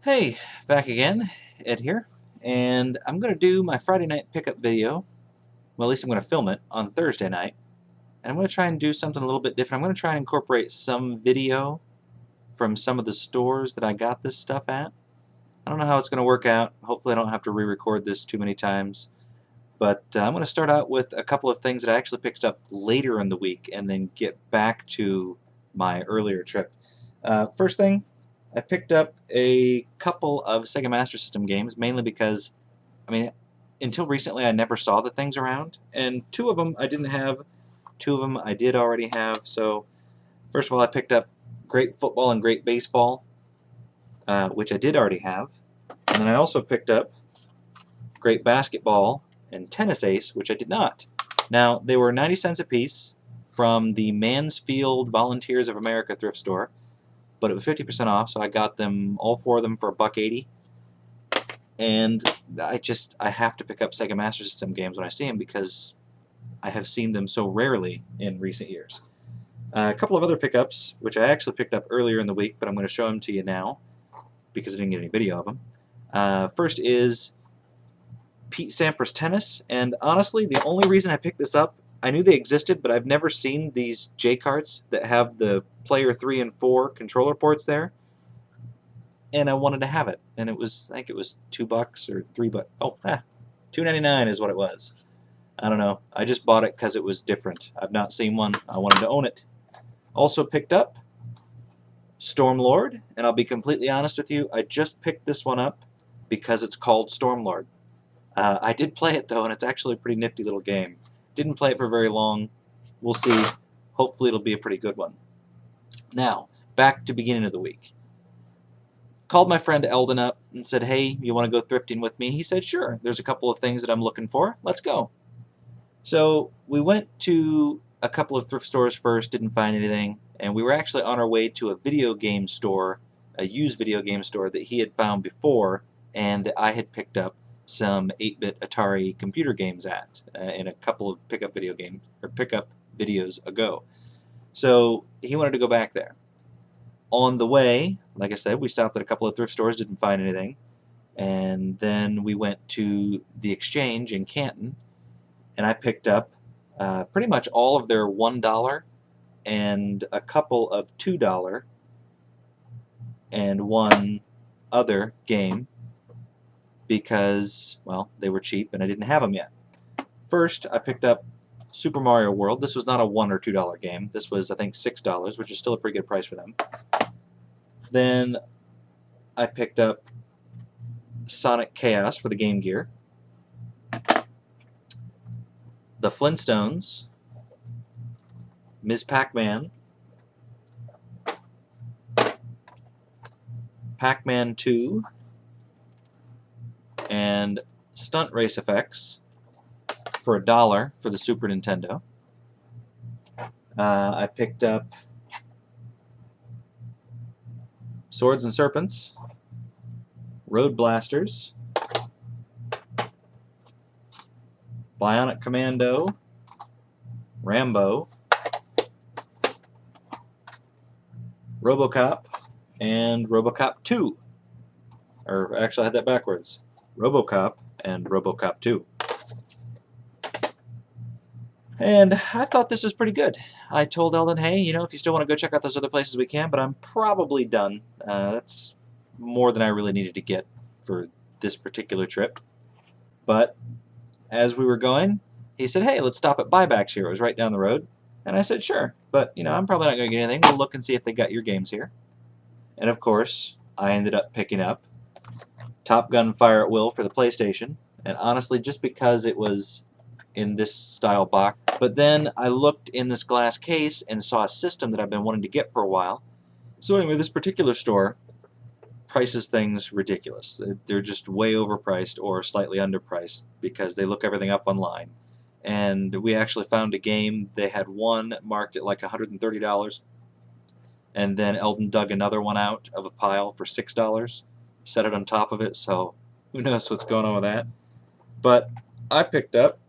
Hey, back again, Ed here, and I'm going to do my Friday night pickup video. Well, at least I'm going to film it on Thursday night, and I'm going to try and do something a little bit different. I'm going to try and incorporate some video from some of the stores that I got this stuff at. I don't know how it's going to work out. Hopefully I don't have to re-record this too many times, but I'm going to start out with a couple of things that I actually picked up later in the week and then get back to my earlier trip. First thing, I picked up a couple of Sega Master System games, mainly because, until recently I never saw the things around, and two of them I didn't have, two of them I did already have. So first of all, I picked up Great Football and Great Baseball, which I did already have, and then I also picked up Great Basketball and Tennis Ace, which I did not. Now, they were 90 cents a piece from the Mansfield Volunteers of America thrift store, but it was 50% off, so I got them, all four of them, for $1.80. And I have to pick up Sega Master System games when I see them because I have seen them so rarely in recent years. A couple of other pickups, which I actually picked up earlier in the week, but I'm going to show them to you now because I didn't get any video of them. First is Pete Sampras Tennis, and honestly, the only reason I picked this up, I knew they existed, but I've never seen these J-carts that have the player 3 and 4 controller ports there, and I wanted to have it, and it was, I think it was $2 or $3. Oh, $2.99 is what it was. I don't know. I just bought it because it was different. I've not seen one. I wanted to own it. Also picked up Stormlord, and I'll be completely honest with you, I just picked this one up because it's called Stormlord. I did play it though, and it's actually a pretty nifty little game. Didn't play it for very long. We'll see. Hopefully it'll be a pretty good one. Now, back to beginning of the week. Called my friend Eldon up and said, hey, you want to go thrifting with me? He said, sure. There's a couple of things that I'm looking for. Let's go. So we went to a couple of thrift stores first, didn't find anything, and we were actually on our way to a video game store, a used video game store that he had found before and that I had picked up some 8-bit Atari computer games at in a couple of pickup videos ago. So he wanted to go back there. On the way, like I said, we stopped at a couple of thrift stores, didn't find anything, and then we went to the Exchange in Canton, and I picked up pretty much all of their $1 and a couple of $2 and one other game because, well, they were cheap and I didn't have them yet. First, I picked up Super Mario World. This was not a $1 or $2 game. This was, I think, $6, which is still a pretty good price for them. Then I picked up Sonic Chaos for the Game Gear, the Flintstones, Ms. Pac-Man, Pac-Man 2, and Stunt Race Effects for $1 for the Super Nintendo. I picked up Swords and Serpents, Road Blasters, Bionic Commando, Rambo, RoboCop, and RoboCop 2. Or actually I had that backwards. RoboCop and RoboCop 2. And I thought this was pretty good. I told Eldon, hey, if you still want to go check out those other places, we can, but I'm probably done. That's more than I really needed to get for this particular trip. But as we were going, he said, hey, let's stop at Buybacks here. It was right down the road. And I said, sure, but I'm probably not going to get anything. We'll look and see if they got your games here. And of course, I ended up picking up Top Gun Fire at Will for the PlayStation, and honestly, just because it was in this style box. But then I looked in this glass case and saw a system that I've been wanting to get for a while. So anyway, this particular store prices things ridiculous. They're just way overpriced or slightly underpriced because they look everything up online. And we actually found a game. They had one marked at like $130, and then Eldon dug another one out of a pile for $6. Set it on top of it, so who knows what's going on with that. But I picked up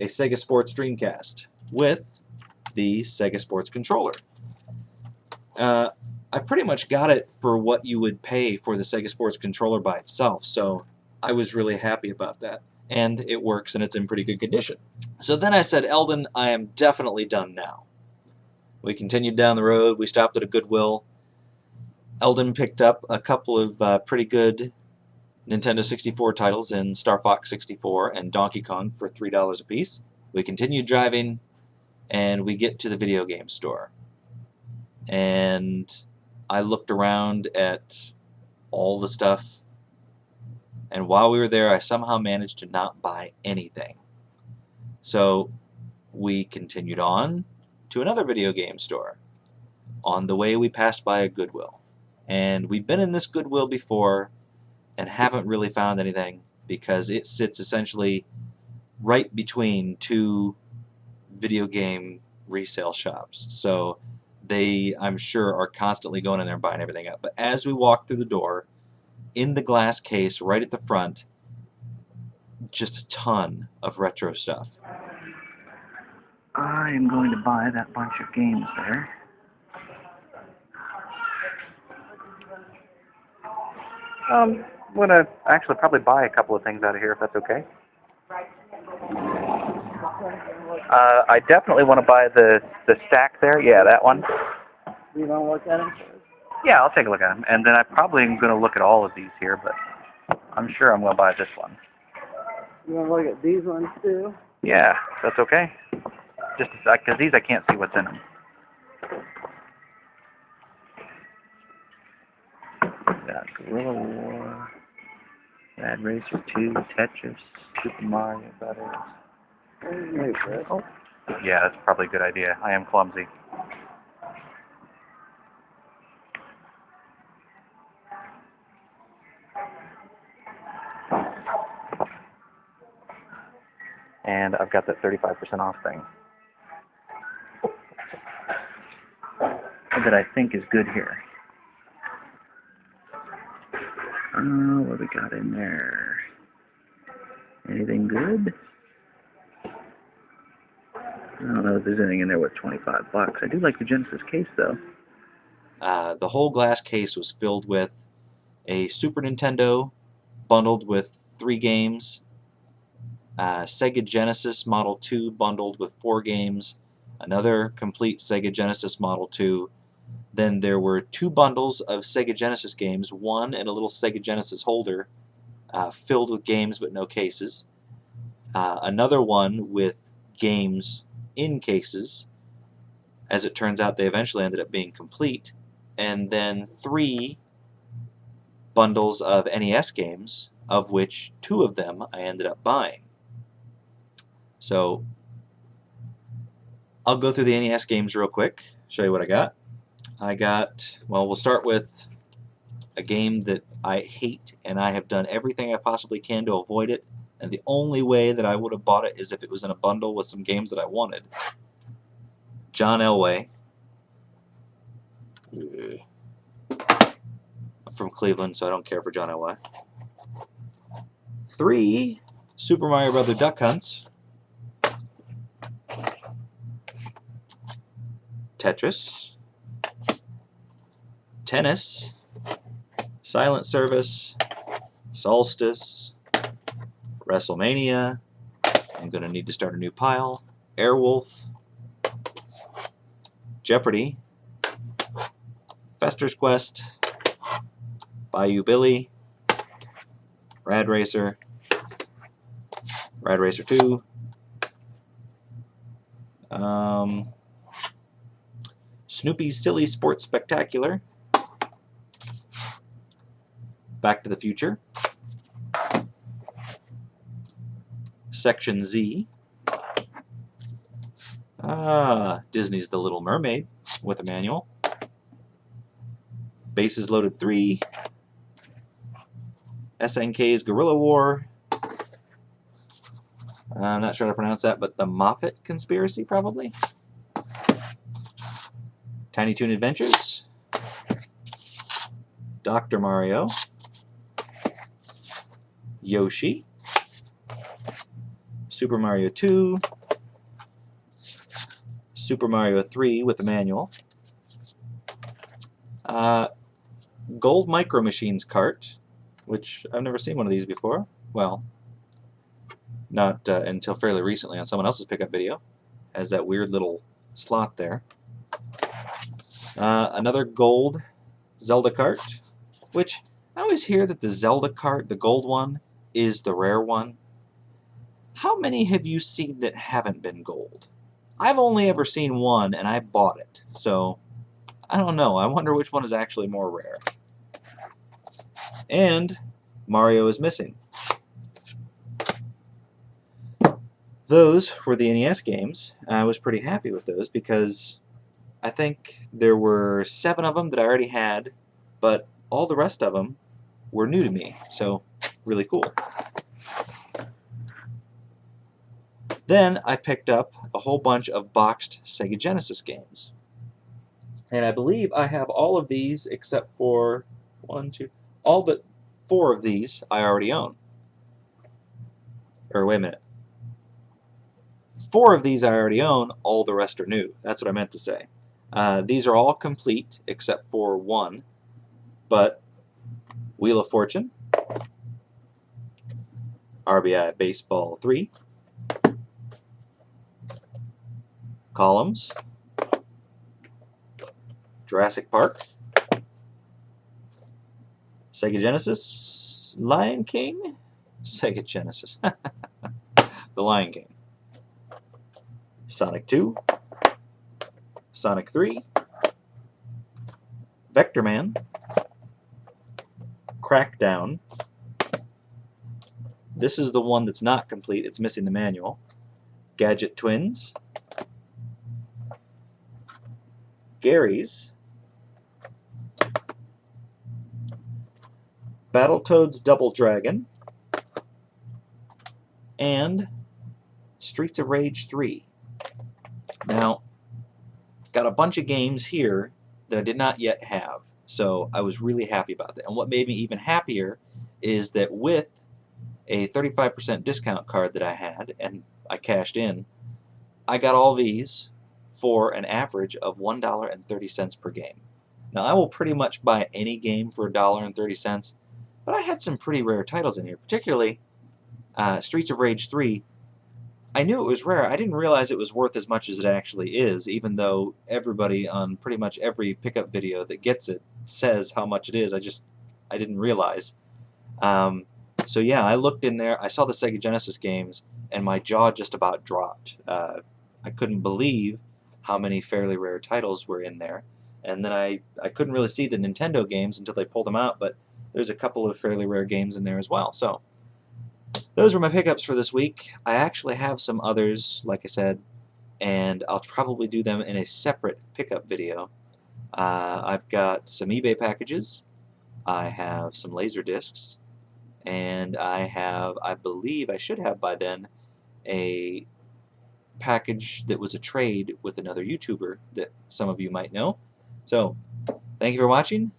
a Sega Sports Dreamcast with the Sega Sports controller. I pretty much got it for what you would pay for the Sega Sports controller by itself, so I was really happy about that. And it works, and it's in pretty good condition. So then I said, Eldon, I am definitely done now. We continued down the road. We stopped at a Goodwill. Eldon picked up a couple of pretty good Nintendo 64 titles in Star Fox 64 and Donkey Kong for $3 a piece. We continued driving, and we get to the video game store. And I looked around at all the stuff, and while we were there, I somehow managed to not buy anything. So we continued on to another video game store. On the way, we passed by a Goodwill. And we've been in this Goodwill before and haven't really found anything because it sits essentially right between two video game resale shops. So they, I'm sure, are constantly going in there and buying everything up. But as we walk through the door, in the glass case right at the front, just a ton of retro stuff. I am going to buy that bunch of games there. I'm going to actually probably buy a couple of things out of here if that's okay. I definitely want to buy the stack there. Yeah, that one. You want to look at them? Yeah, I'll take a look at them. And then I probably am going to look at all of these here, but I'm sure I'm going to buy this one. You want to look at these ones too? Yeah, that's okay. Just because these I can't see what's in them. Got Gorilla War, Rad Racer 2, Tetris, Super Mario Brothers. Oh, yeah, that's probably a good idea. I am clumsy. And I've got that 35% off thing that I think is good here. What we got in there? Anything good? I don't know if there's anything in there with $25. I do like the Genesis case, though. The whole glass case was filled with a Super Nintendo bundled with 3 games, Sega Genesis Model 2 bundled with 4 games, another complete Sega Genesis Model 2. Then there were 2 bundles of Sega Genesis games, one in a little Sega Genesis holder filled with games but no cases, another one with games in cases. As it turns out, they eventually ended up being complete, and then 3 bundles of NES games, of which 2 of them I ended up buying. So I'll go through the NES games real quick, show you what I got. Well, we'll start with a game that I hate, and I have done everything I possibly can to avoid it, and the only way that I would have bought it is if it was in a bundle with some games that I wanted. John Elway. I'm from Cleveland, so I don't care for John Elway. 3 Super Mario Brothers Duck Hunts. Tetris. Tennis, Silent Service, Solstice, WrestleMania, I'm going to need to start a new pile, Airwolf, Jeopardy, Fester's Quest, Bayou Billy, Rad Racer 2, Snoopy's Silly Sports Spectacular, Back to the Future, Section Z, Disney's The Little Mermaid with a manual, Bases Loaded 3, SNK's Gorilla War, I'm not sure how to pronounce that, but the Moffat Conspiracy, probably, Tiny Toon Adventures, Dr. Mario, Yoshi, Super Mario 2, Super Mario 3 with a manual, Gold Micro Machines cart, which I've never seen one of these before. Well, not until fairly recently on someone else's pickup video. Has that weird little slot there. Another gold Zelda cart, which I always hear that the Zelda cart, the gold one, is the rare one. How many have you seen that haven't been gold? I've only ever seen one, and I bought it, so I don't know. I wonder which one is actually more rare. And Mario is missing. Those were the NES games. I was pretty happy with those because I think there were 7 of them that I already had, but all the rest of them were new to me, so really cool. Then I picked up a whole bunch of boxed Sega Genesis games. And I believe I have all of these except for all but 4 of these I already own. Or wait a minute. 4 of these I already own, all the rest are new. That's what I meant to say. These are all complete except for 1. But Wheel of Fortune, RBI Baseball 3, Columns, Jurassic Park, Sega Genesis, Lion King, Sega Genesis, The Lion King, Sonic 2, Sonic 3, Vector Man, Crackdown. This is the one that's not complete, it's missing the manual. Gadget Twins, Gary's, Battletoads Double Dragon, and Streets of Rage 3. Now, got a bunch of games here that I did not yet have, so I was really happy about that. And what made me even happier is that with a 35% discount card that I had, and I cashed in, I got all these for an average of $1.30 per game. Now, I will pretty much buy any game for $1.30, but I had some pretty rare titles in here, particularly Streets of Rage 3. I knew it was rare. I didn't realize it was worth as much as it actually is, even though everybody on pretty much every pickup video that gets it says how much it is. I didn't realize. So yeah, I looked in there, I saw the Sega Genesis games, and my jaw just about dropped. I couldn't believe how many fairly rare titles were in there. And then I couldn't really see the Nintendo games until they pulled them out, but there's a couple of fairly rare games in there as well. So those were my pickups for this week. I actually have some others, like I said, and I'll probably do them in a separate pickup video. I've got some eBay packages, I have some laser discs, and I believe I should have by then, a package that was a trade with another YouTuber that some of you might know. So, thank you for watching.